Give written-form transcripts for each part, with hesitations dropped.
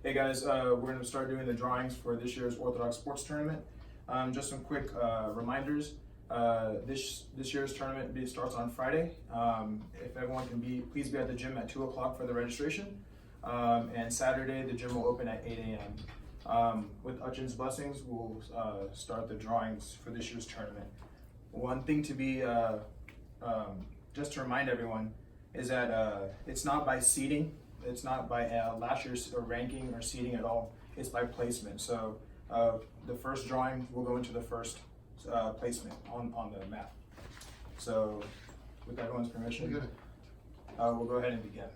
Hey guys, we're going to start doing the drawings for this year's Orthodox sports tournament. Just some quick reminders. This year's tournament starts on Friday. If everyone can please be at the gym at 2 o'clock for the registration. And Saturday, the gym will open at 8 a.m. With Uchin's blessings, we'll start the drawings for this year's tournament. One thing to be, just to remind everyone, is that it's not by seeding. It's not by last year's ranking or seeding at all. It's by placement. So the first drawing will go into the first placement on the map. So with everyone's permission, we'll go ahead and begin.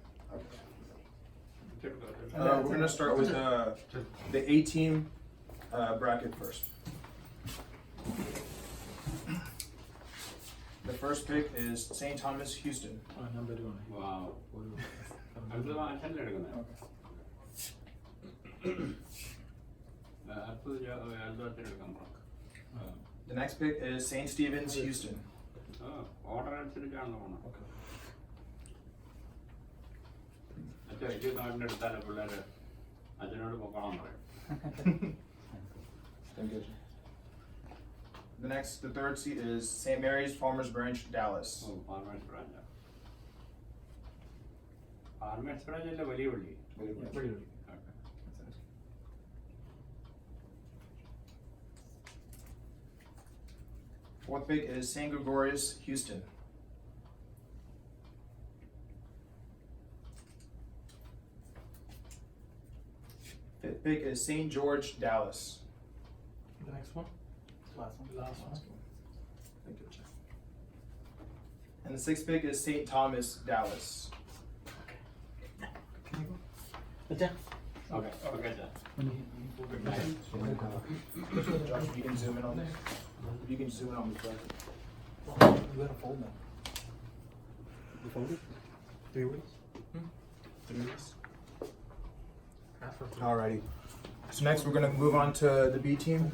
We're going to start with the A-team bracket first. The first pick is St. Thomas, Houston. Number 1. Wow. The next pick is St. Stephen's, Houston. The third seat is St. Mary's, Farmers Branch, Dallas. Fourth pick is St. Gregorius, Houston. Fifth pick is St. George, Dallas. The next one? Last one. Thank you. And the sixth pick is St. Thomas, Dallas. Okay. Josh, if you can zoom in on this. If you can zoom in on this bracket. You gotta fold now. You folded? 3 weeks? 3 weeks. Half of 3. Alrighty. So next we're gonna move on to the B team.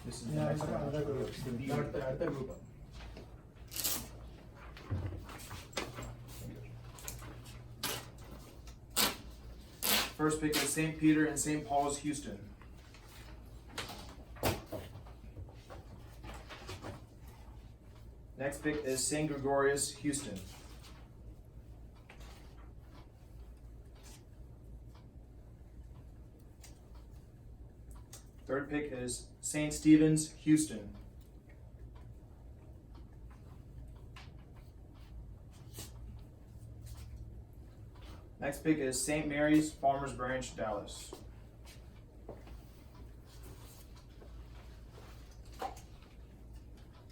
This is the next one. The B. First pick is St. Peter and St. Paul's, Houston. Next pick is St. Gregorius, Houston. Third pick is St. Stephen's, Houston. Next pick is St. Mary's, Farmers Branch, Dallas.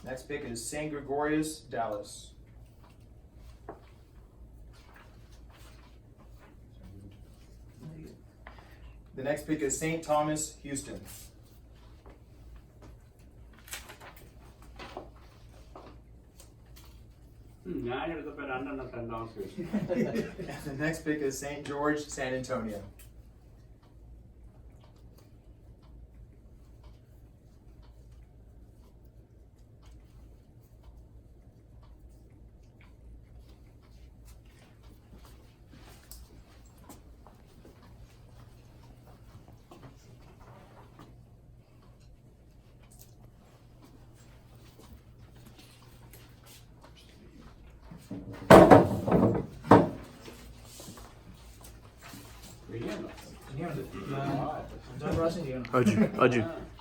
Next pick is St. Gregorius, Dallas. The next pick is St. Thomas, Houston. And the next pick is St. George, San Antonio.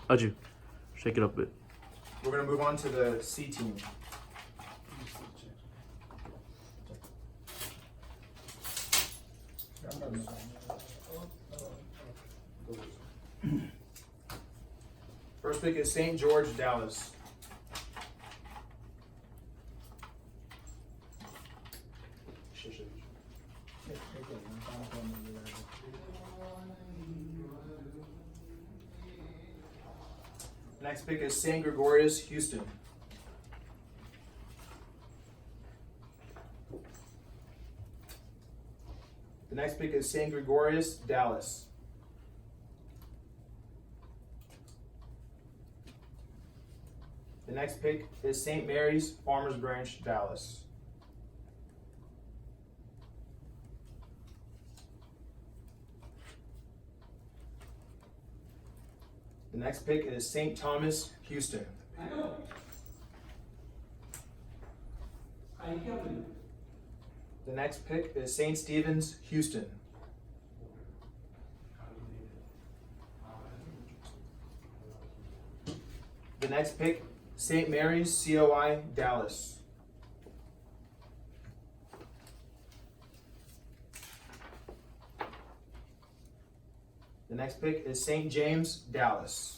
Aju, shake it up a bit. We're going to move on to the C team. First pick is St. George, Dallas. Next pick is St. Gregorius, Houston. The next pick is St. Gregorius, Dallas. The next pick is St. Mary's, Farmers Branch, Dallas. The next pick is St. Thomas, Houston. I know. I help you. The next pick is St. Stephen's, Houston. The next pick, St. Mary's, COI, Dallas. The next pick is St. James, Dallas.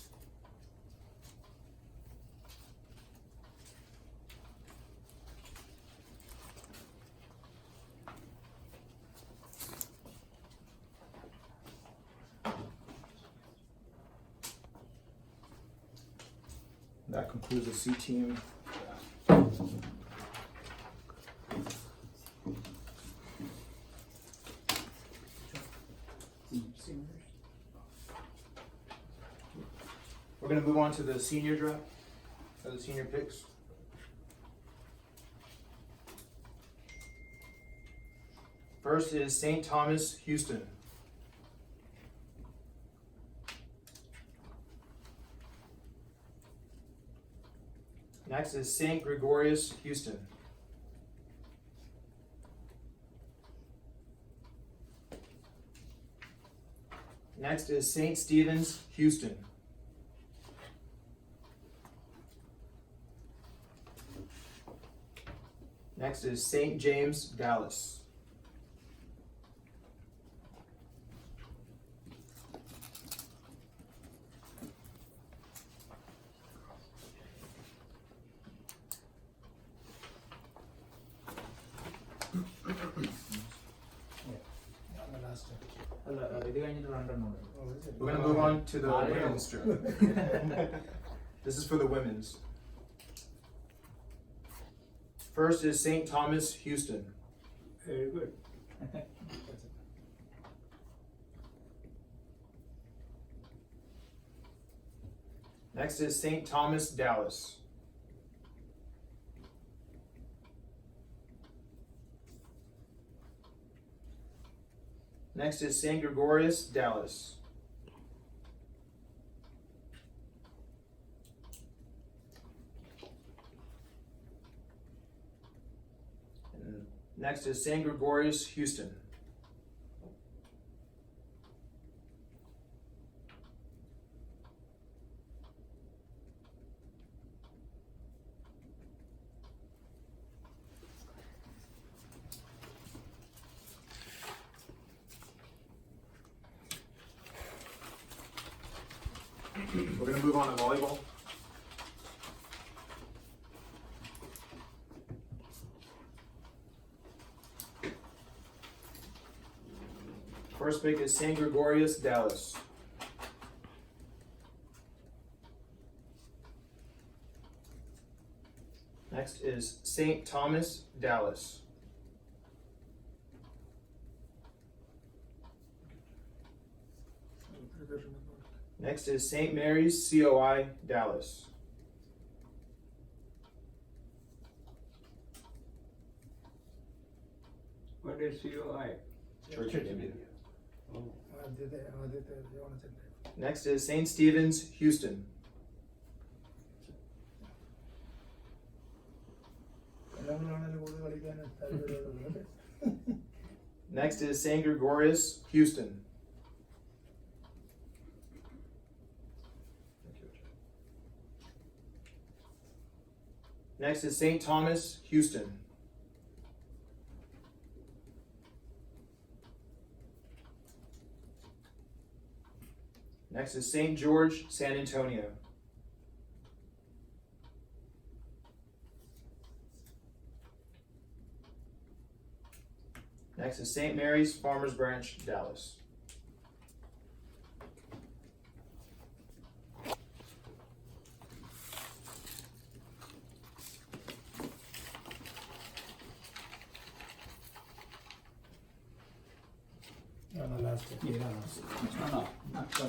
That concludes the C team. We're going to move on to the senior draft, or the senior picks. First is St. Thomas, Houston. Next is St. Gregorius, Houston. Next is St. Stephen's, Houston. Next is St. James, Dallas. We're gonna move on to the women's draft. This is for the women's. First is St. Thomas, Houston. Very good. Next is St. Thomas, Dallas. Next is St. Gregorius, Dallas. And next is St. Gregorius, Houston. We're going to move on to volleyball. First pick is St. Gregorius, Dallas. Next is St. Thomas, Dallas. Next is St. Mary's, COI, Dallas. What is COI? Church of India. Oh. Next is St. Stephen's, Houston. Next is St. Gregorius, Houston. Next is St. Thomas, Houston. Next is St. George, San Antonio. Next is St. Mary's, Farmers Branch, Dallas. No, no, last year. Yeah, last year.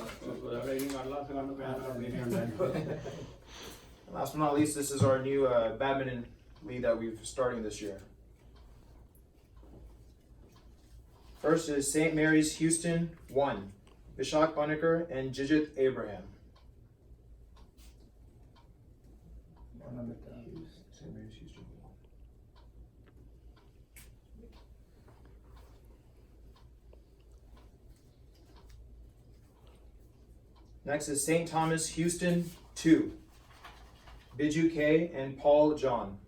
Last but not least, this is our new badminton league that we've starting this year. First is St. Mary's Houston 1, Vishak Banekar and Jijit Abraham. St. Mary's Houston 1. Next is St. Thomas Houston 2, Biju K and Paul John.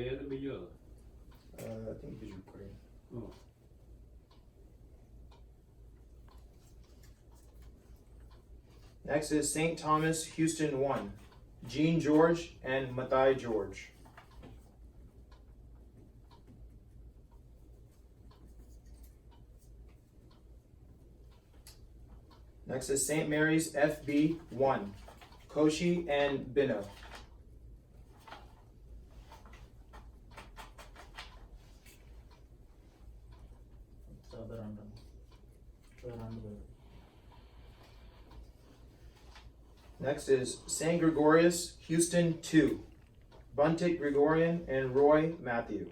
ഏത് Biju I think Biju Korean. Oh Next is St. Thomas Houston 1, Jean George and Mathai George. Next is St. Mary's FB 1, Koshi and Bino. Next is St. Gregorius Houston 2, Buntik Gregorian and Roy Matthew.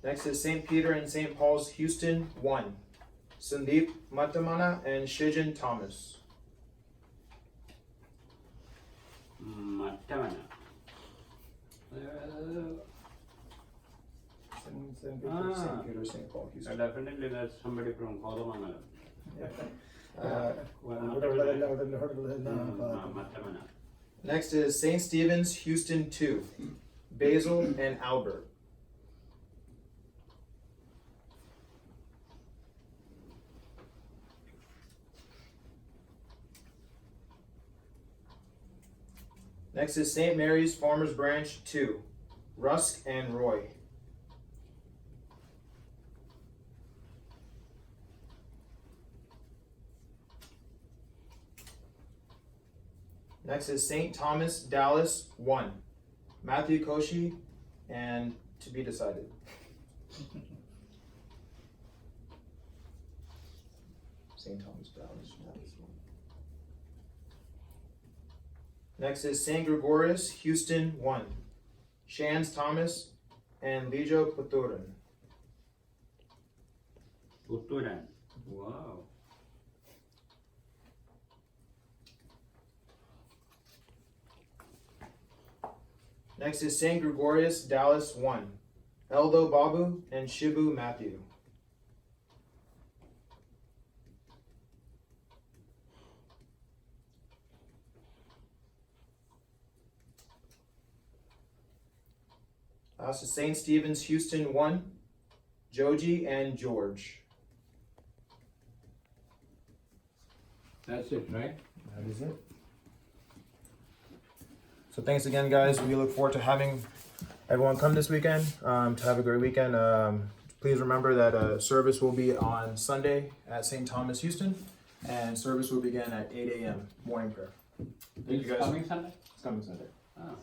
Next is St. Peter and St. Paul's Houston 1, Sandeep Matamana and Shijin Thomas. മറ്റവന St. Peter, St. Paul Houston. definitely that's somebody from Kodamangalam. മറ്റവന Next is St. Stephen's Houston 2, Basil and Albert. Next is St. Mary's Farmers Branch 2, Rusk and Roy. Next is St. Thomas Dallas 1, Matthew Koshi and to be decided. St. Thomas Dallas 1. Next is St. Gregorius Houston 1, Shans Thomas and Lijo Puturan. Puthooran wow Next is St. Gregorius Dallas 1, Eldo Babu and Shibu Matthew. Last is St. Stephen's Houston 1, Joji and George. that's it right That is it. So thanks again, guys. We look forward to having everyone come this weekend to have a great weekend. Please remember that service will be on Sunday at St. Thomas Houston, and service will begin at 8 a.m. morning prayer. Thank you, guys. coming Sunday It's coming Sunday. ah